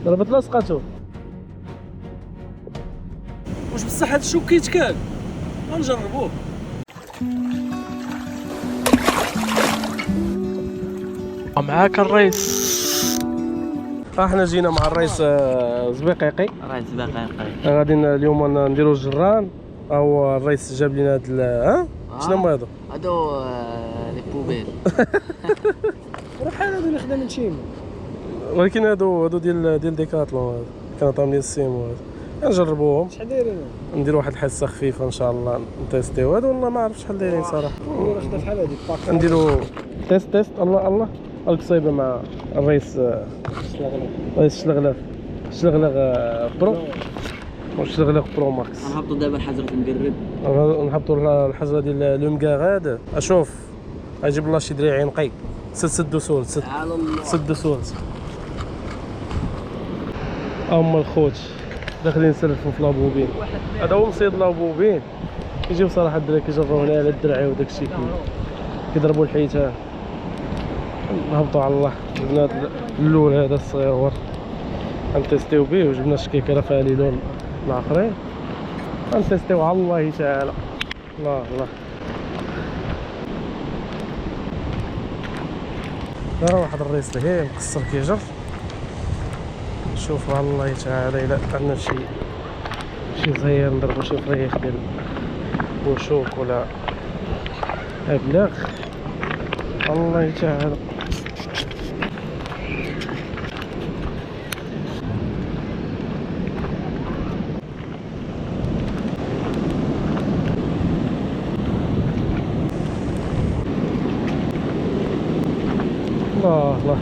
ضربت لصقته. واش بصح هاد الشوك كيتكال؟ غنجربوه. معاك الرئيس. احنا جينا مع الرئيس زبيقيقي. الرئيس زبيقيقي غادي اليوم نديرو الجران. او الرئيس جاب لنا هاد شنو هما هادو؟ هادو لي بوبيل. راه بحال هادو اللي خدامين شيما، ولكن هادو ديال ديكاتلون. هادو كانوا ديال السيمو. نجربوهم. شحال دايرين؟ نديرو واحد الحصه خفيفه ان شاء الله نتيستيو هادو. والله ما عرفت شحال دايرين صراحه. راه خدا بحال هادي باك. نديرو تيست. الله القصيبه مع الرئيس الشلغلاف برو والشلغلاف برو ماكس. غنهبطوا دابا حجرة المقرب. نهبطوا الحجره ديال لومكاغاد. اشوف اجيب الله شي دريعي نقي. سدو سول سدو سول. اما الخوت داخلين نسلفوا في لابوبين. هذا هو مصيد لابوبين. كيجيو صراحه الدراري كيجربوا هنا على الدرعي وداكشي كيضربوا الحيتان. نهبطوا على الله. جبنا اللول هذا الصغير غنتيستيو به، وجبنا الشكيكه راه فيها لي لون الاخرين. غنتيستيو على الله تعالى. الله راه واحد الريس لهيه مقصر كيجر. نشوفوا على الله تعالى الا عندنا شي صغير نضربو شي فريخ ديال بوشوك ولا ابلاغ. الله تعالى. الله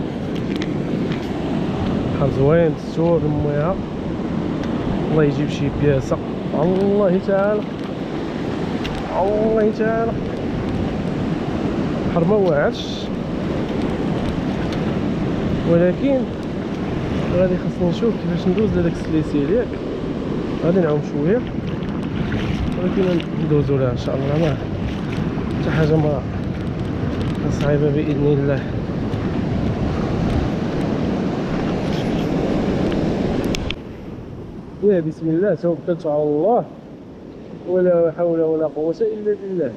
بحال زوين السور المياه. الله يجيب شي بياسة. الله تعالى. بحر ما واعرش، ولكن غادي خاصني نشوف كيفاش ندوز لهداك السليسيل ياك. غادي نعوم شويه ولكن ندوزو لها ان شاء الله. ما حتى حاجه ما صعيبه باذن الله. يا بسم الله توكلت على الله ولا حول ولا قوة إلا بالله.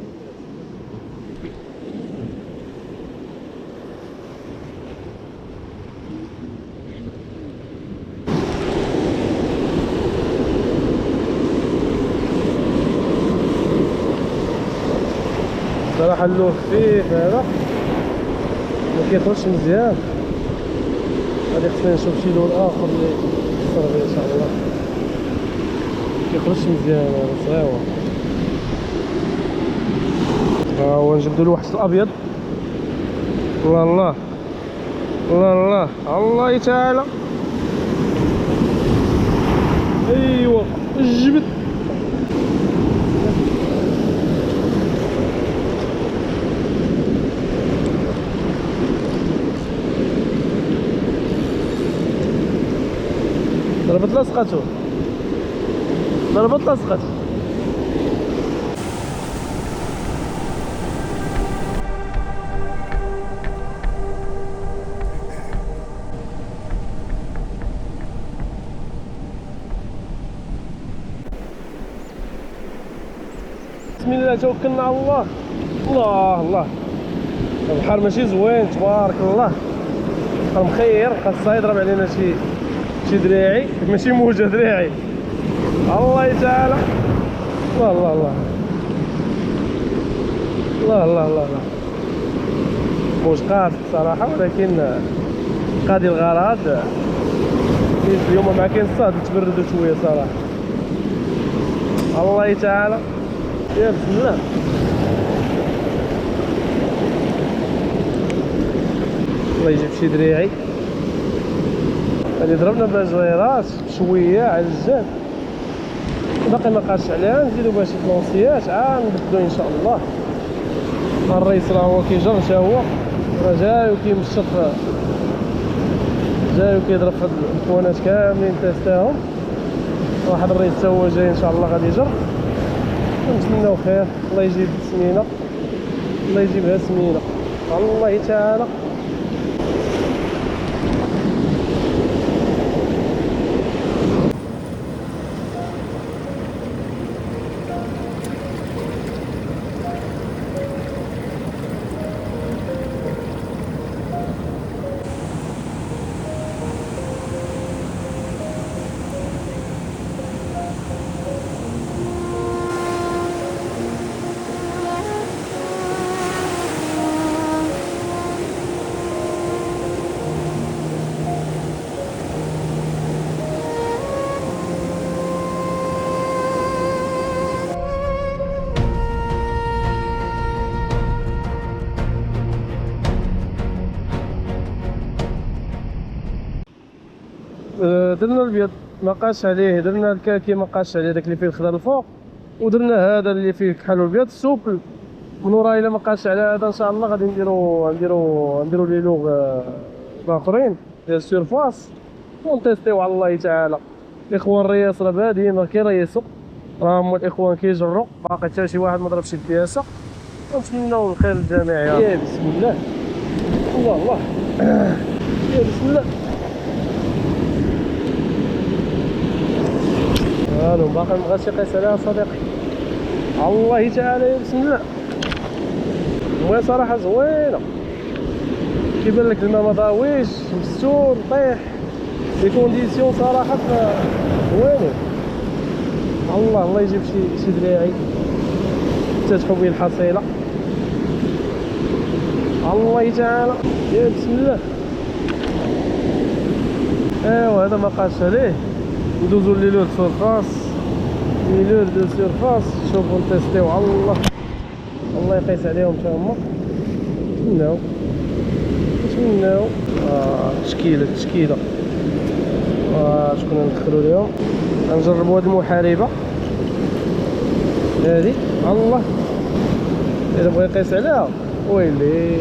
صراحة اللون خفيف هذا ما كيخرجش مزيان. غادي خصني نشوف شي لون آخر اللي يخسر به إن شاء الله. كيخرجش مزيان هذا صغيور. ها هو نجبدو له واحد الابيض. الله تعالى. ايوا جبد. ضربت لصقته. بسم الله توكلنا على الله. الله البحر ماشي زوين تبارك الله. البحر مخير. خاصها يضرب علينا شي دراعي ماشي موجه دراعي. الله تعالى. الله موج قاصد صراحه، ولكن قاضي الغرض. اليوم ما كاين الصاد تبردوا شويه صراحه. الله تعالى. يا بسم الله. الله يجيب شي دريعي. غادي ضربنا بجويرات شويه على الجهد. باقي ما قاش عليها. نزيدو باش فلونسيات عاد نبدلو ان شاء الله. الرئيس راه هو كيجر حتى هو راه جاي وكيمشط. جاي وكيضرب في هاد الكوانات كاملين تيستاهم. واحد الرئيس حتى هو جاي ان شاء الله غادي يجر. نتمناو خير. الله يجيب سمينه. الله يجيبها سمينه. الله تعالى. درنا البيض ما قاش عليه، درنا الكاكي ما قاش عليه داك اللي فيه الخضر الفوق، ودرنا هذا اللي فيه كحل البيض السوبل من وراه. الا ما قاش على هذا ان شاء الله غادي نديرو لي لوغ الاخرين ديال السيرفاس ونتيستيو على الله تعالى. الاخوان الرياس راه بادين راه كيريسوا، راهم الاخوان كيجروا، باقي حتى شي واحد ما ضربش البياسه. ونتمنوا الخير للجميع يا بسم الله. الله الله يا بسم الله. هانو باقي مبغاش يقيس عليها صديقي. الله تعالى يا بسم الله. المهم صراحه زوينه، كيبان لك الماء ما ضاويش مستور طيح، لي كونديسيون صراحه زوينين. الله يجيب شي دراعي تفتحوا به الحصيله. الله تعالى يا بسم الله. ايوا هذا ما قاش عليه، ندوزو لي لور سورفاس، لي لور دو سورفاس. شوفوا نتيستيو على الله يقيس عليهم حتى هما. نتمناو تشكيله شكون ندخلو ليهم. غنجربوا هاد المحاربه هادي. الله الا بغى يقيس عليها ويلي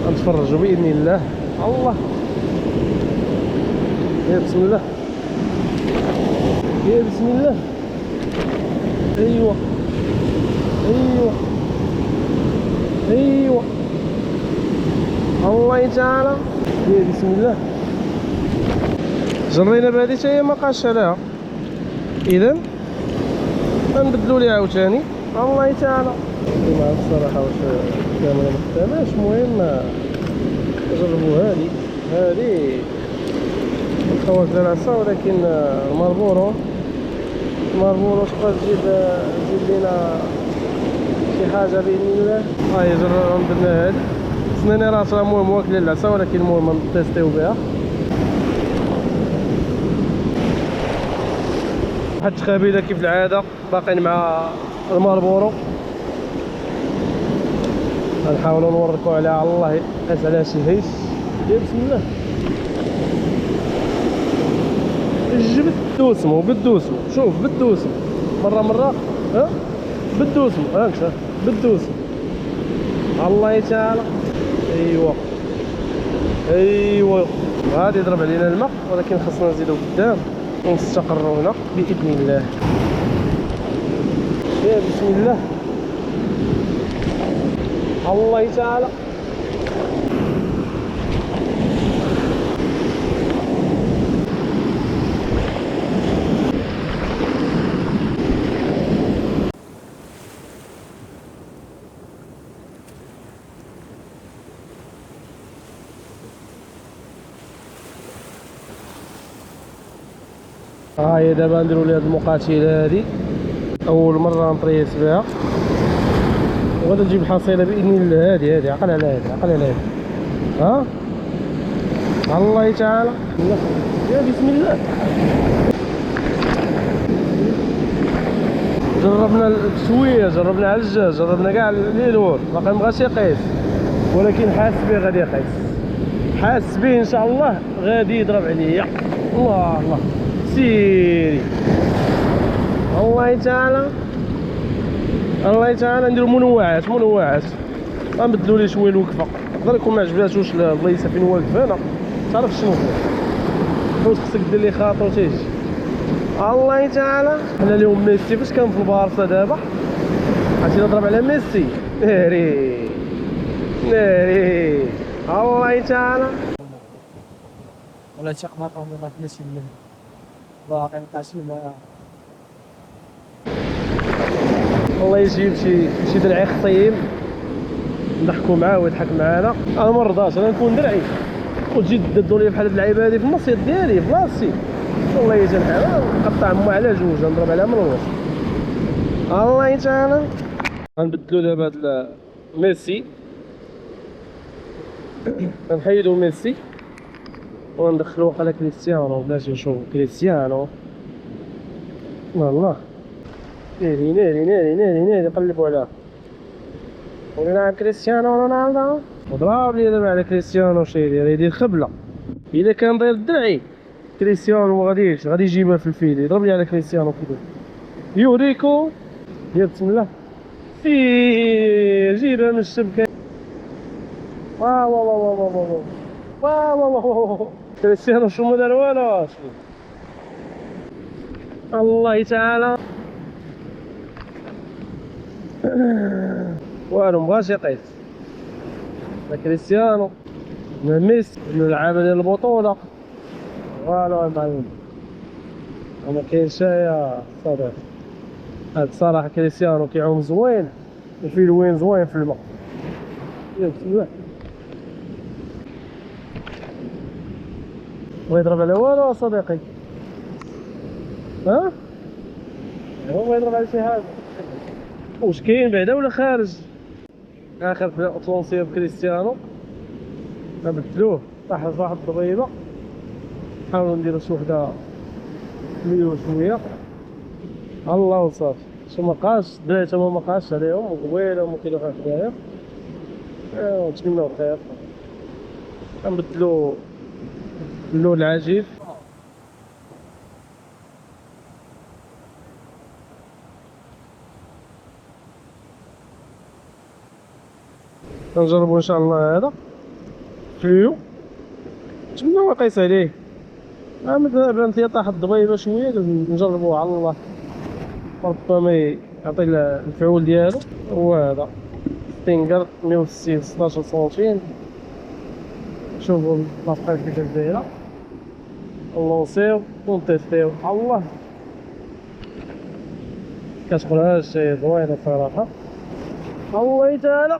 غنتفرجوا باذن الله. الله يا بسم الله يا بسم الله. ايوا الله تعالى يا بسم الله. جرينا بهادي حتى هي ما بقاش عليها، اذا غنبدلو ليها عاوتاني. الله تعالى ما عرفت الصراحه واش الكاميرا ما خداماش. المهم نجربوا هادي الخواص ديال العصا، ولكن الماربورو تبقى تجيب لينا شي حاجه باذن الله. درنا هادي سناني راسها المهم واكلين العصا، ولكن المهم نتيستيو بها. واحد التخابيله كيف العاده باقيين مع الماربورو. غنحاولوا نوركو عليها الله يقيس عليها شي هيس. يا بسم الله. جبد بالدوسمو شوف بالدوسمو مره ها بالدوسمو ها انت بالدوسمو. الله تعالى ايوا غادي يضرب علينا الماء، ولكن خاصنا نزيدو قدام ونستقروا هنا باذن الله. يا بسم الله. الله تعالى هاهي دابا نديرو لي هاد المقاتله هادي اول مره نطريس بها، وغادي نجيب الحصيله باذن الله. هادي عقل على هادي ها. الله تعالى يا بسم الله. جربنا التسويه، جربنا على الجاج، جربنا كاع لي لور، باقي مبغاش يقيس، ولكن حاس به غادي يقيس، حاس به ان شاء الله غادي يضرب عليا. الله سيري. الله تعالى نديرو منوعات غنبدلو ليه شويه الوقفه. يقدر يكون ما عجباتوش البلايصه فين واقف انا، تعرف شنو هو خصك دير ليه خاطر وتيجي. الله تعالى. حنا اليوم ميسي فاش كان في البارسا دابا عرفتي نضرب على ميسي. ناري الله تعالى. ولا شي قمر ما فيناش باقي مابقاش الماء. الله يجيب شي درعي خطيم نضحكوا معاه ويضحك معانا. انا ما نرضاش انا نكون درعي وتجي تددوا لي بحال هاد اللعيبه هادي في المصيد ديالي في بلاصتي. والله يجي نحاول نقطع مو على جوج نضرب عليها من الوسط. الله تعالى. غنبدلو دابا هاد ميسي، غنحيدو ميسي وندخلو على كريستيانو. بلاتي نشوفو كريستيانو. والله ناري قلبوا عليها. ونلعب كريستيانو رونالدو وضرب لي دابا على كريستيانو. شي يدير خبله الا كان داير الدرعي كريستيانو ما غاديش، غادي يجيبها في الفيديو، يضرب لي على كريستيانو كذا يوريكو ديال بسم الله جيبها من الشبكه. واو واو واو واو واو واو واو واو واو كريستيانو شو ما دار والو. الله تعالى والو مبغاش يقيس. كريستيانو من ميسي من اللعابه ديال البطوله والو المعلم ما كاين شي يا صديقي. هاد الصراحه كريستيانو كيعوم زوين وفيه الوين زوين في الماء. يا بسم الله بغا يضرب على والو صديقي. ها هو بغا يضرب على شي حاجه. واش كاين بعدا ولا خارج؟ اخر بلونسيه بكريستيانو نبدلوه طاح في واحد الضبيبه. نحاولو نديرو شي وحده مليون شويه. الله وصافي شو مابقاش الدراري تا هما مابقاش عليهم وقبيلهم وكيلوحو حدايا. نتمناو الخير. غنبدلو اللون العجيب. نجربو ان شاء الله هذا فيو. نتمناو يقيس عليه. بانت لي طاح الضبيبه شويه نجربوه على الله ربما يعطي الفعول ديالو. هو هذا ستينجر 160 16 سنتيم. شوفوا لافقات كيفاش دايره. نلونسيو ونتيستيو على الله. كتخرج شي زوينه صراحه. الله تعالى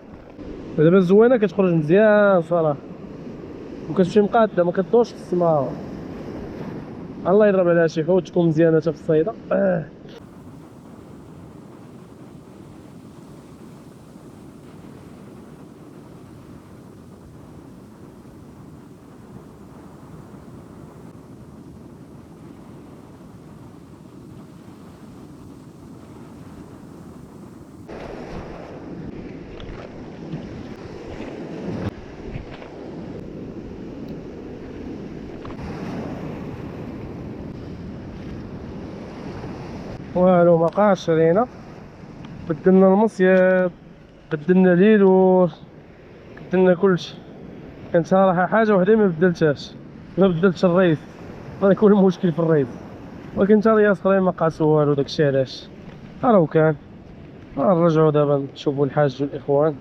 دابا الزوينه كتخرج مزيان صراحه وكتمشي مقاده ما كدورش في السما. الله يضرب عليها شي حوت تكون مزيانه حتى في الصيده. والو مابقاش علينا. بدلنا المصياب بدلنا ليلو بدلنا كلشي. كانت صراحه حاجه وحده ما بدلتهاش. ما بدلتش الريس. غيكون المشكل في الريس. ولكن تا رياض اخرين ما قاسوا والو داكشي علاش. راه كان نرجعوا دابا نشوفوا الحاج والاخوان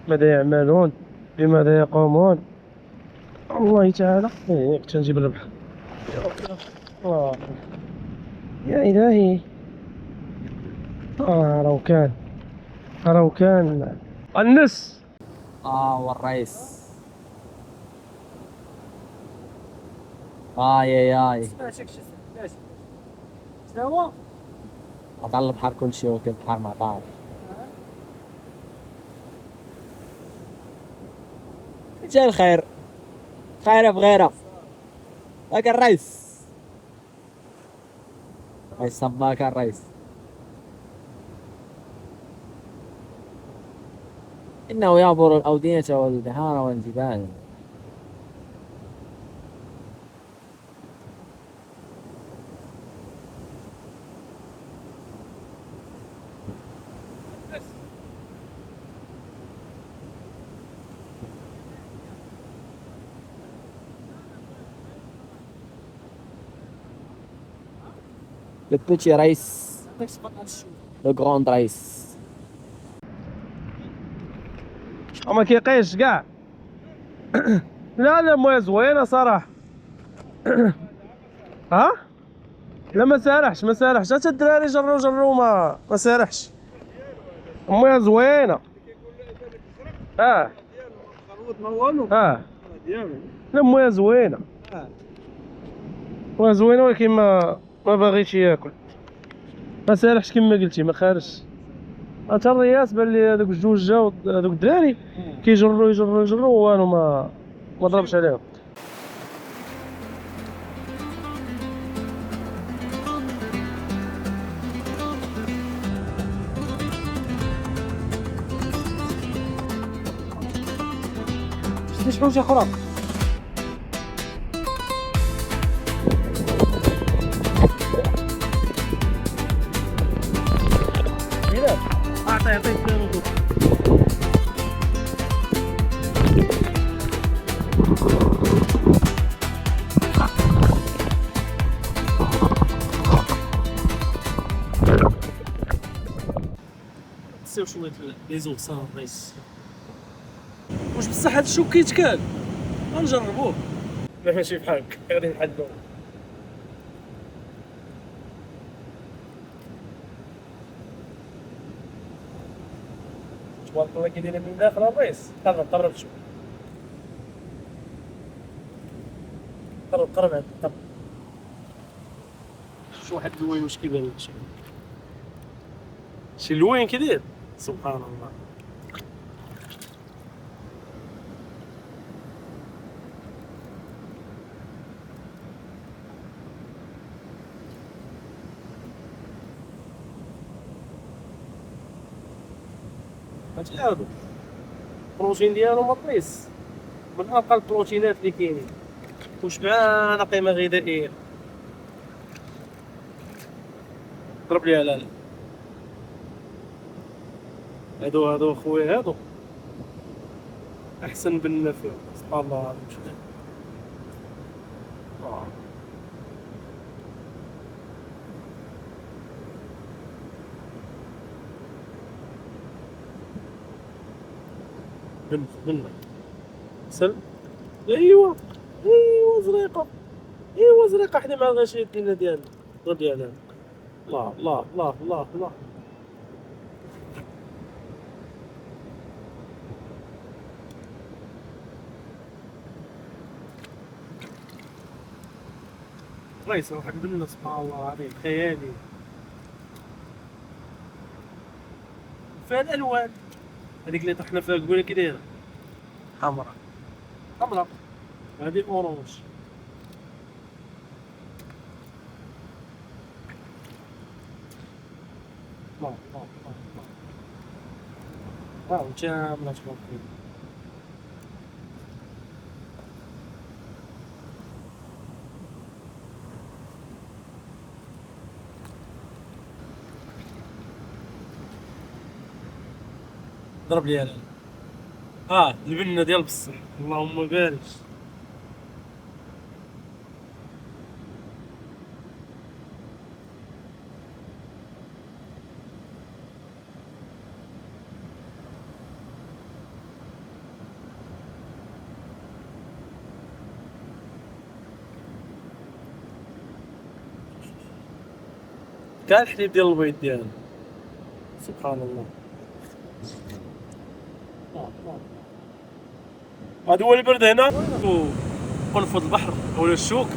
ماذا يعملون بماذا يقومون. الله تعالى كنت نجيب الربح. يا الهي راهو كان النس. والرئيس اي شنو قطع البحر كلشي وكل البحر مع بعض. جاي الخير خير بغيره. هاك الرئيس صباك الرئيس. إنه يعبر الأودية والبحار والجبال. Le petit race, le grand race. ما كيقيش كاع. لا المويه زوينه صراحه. ها لا ما سارحش حتى الدراري جروا ما سارحش. المويه زوينه. لا المويه زوينه. المويه زوينه ولكن ما باغيش ياكل. ما سارحش كما قلتي ما خارجش. حتى الرياس بان لي هذوك الجوج جاو هذوك الدراري كيجروا والو ما ضربش عليهم. شنو حاجه اخرى شويه لي زوغسان الرئيس. واش بصح هاد الشوك كيتكال؟ غنجربوه. لا ماشي بحالك غادي نحدو. تبارك الله كيدير من داخل الرئيس. قرب شوف. قرب عاد قرب. شو واحد اللوين واش كيبان لك شي لوين كيدير سبحان الله. هادشي هادو البروتين ديالو مطيس من افضل البروتينات اللي كاينين وشبعانه قيمه غذائيه. ضرب ليها لا هادو خويا هادو احسن بالنفع سبحان الله. بن سل ايوا زريقه حدا مع الغاشيه ديالنا ديالنا. الله الله الله الله الله. رئيس واحد بنا سبحان الله العظيم خيالي فيها الالوان. هذيك اللي طحنا فيها قولها كي دايره حمراء هذه اورانج. الله الله الله واو جامله تبارك الله. ضرب لي انا البنه ديال بصح اللهم بارك. كاع الحليب ديال البيض ديالو سبحان الله. هذا هو البرد هنا قنفذ البحر ولا الشوك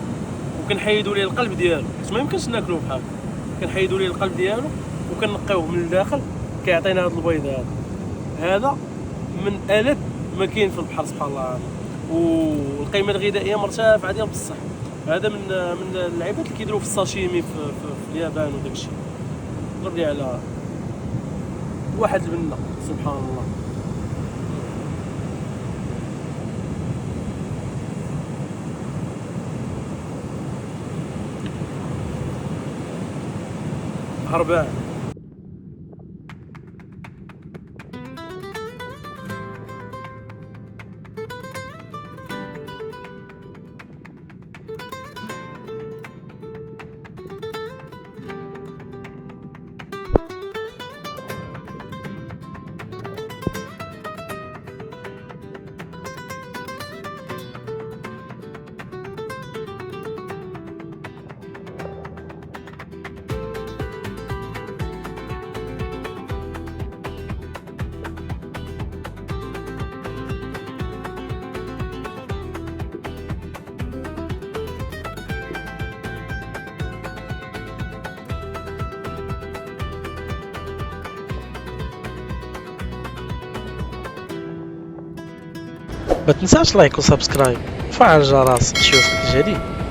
وكنحيدوا ليه القلب ديالو حيت ما يمكنش ناكلوه بحال كنحيدوا ليه القلب ديالو وكنقيوه من الداخل كيعطينا هذا البيض هذا من ألذ ما كاين في البحر سبحان الله. والقيمه الغذائيه مرتفعه ديال بصح. هذا من اللعيبات اللي كيديروا في الساشيمي في اليابان وداك الشيء. ضرب لي على واحد البنه سبحان الله. هربان ما تنساش لايك وسبسكرايب وفعل الجرس تشوف الجديد.